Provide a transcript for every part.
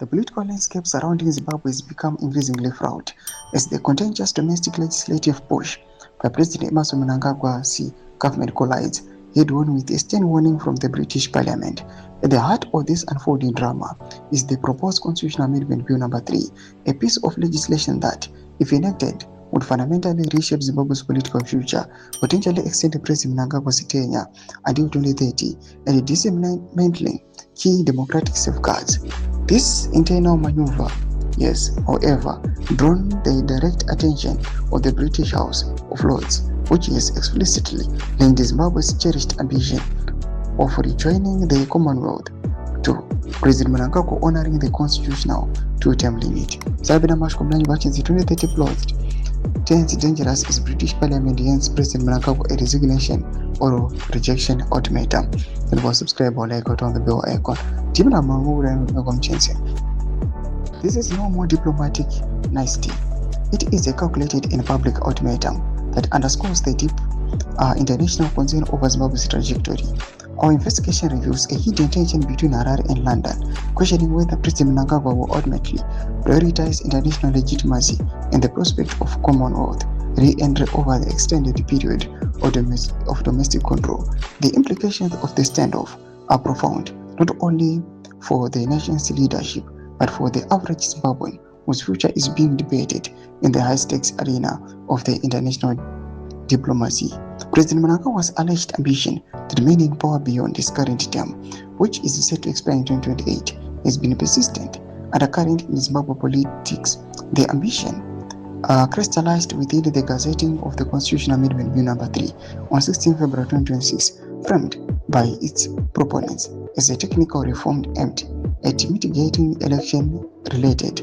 The political landscape surrounding Zimbabwe has become increasingly fraught as the contentious domestic legislative push by President Emmerson Mnangagwa's government collides head-on with a stern warning from the British Parliament. At the heart of this unfolding drama is the proposed Constitutional Amendment Bill No. 3, a piece of legislation that, if enacted, would fundamentally reshape Zimbabwe's political future, potentially extend President Mnangagwa's tenure until 2030, and dismantling key democratic safeguards. This internal maneuver, however, drawn the direct attention of the British House of Lords, which has explicitly linked Zimbabwe's cherished ambition of rejoining the Commonwealth to President Mnangagwa honoring the constitutional two-term limit. Sabina Mashkomlanyi watches the 2030 plot turns dangerous as British Parliament hands President Mnangagwa a resignation or rejection ultimatum. And was subscribe or like on the bell icon. This is no more diplomatic nicety. It is a calculated and public ultimatum that underscores the deep international concern over Zimbabwe's trajectory. Our investigation reveals a hidden tension between Harare and London, questioning whether President Mnangagwa will ultimately prioritize international legitimacy and the prospect of Commonwealth re-entry over the extended period of domestic control. The implications of the standoff are profound, not only for the nation's leadership, but for the average Zimbabwean whose future is being debated in the high-stakes arena of the international diplomacy. President Mnangagwa's alleged ambition to remain in power beyond his current term, which is set to expire in 2028, has been persistent and current in Zimbabwe politics. The ambition crystallized within the gazetting of the Constitutional Amendment Bill No. 3 on 16 February 2026, framed by its proponents as a technical reform aimed at mitigating election-related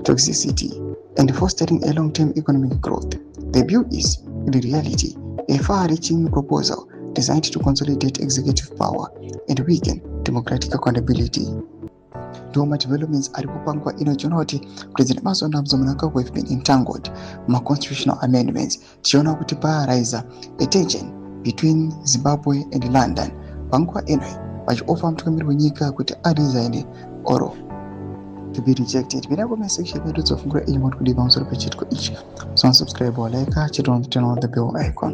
toxicity and fostering a long-term economic growth. The bill is, in reality, a far-reaching proposal designed to consolidate executive power and weaken democratic accountability. Ndoma developments ari kupangwa inochiona kuti President Emmerson Mnangagwa have been entangled constitutional amendments. Tichiona kuti paaraisa a tension between Zimbabwe and London. Panguva ino vachioffer mutungamiri wenyika kuti aresign or to be rejected. Mina comment section yedu tsofungura iyi muri kudiva musoro pechitiko ichi. So subscribe or like, turn on the bell icon.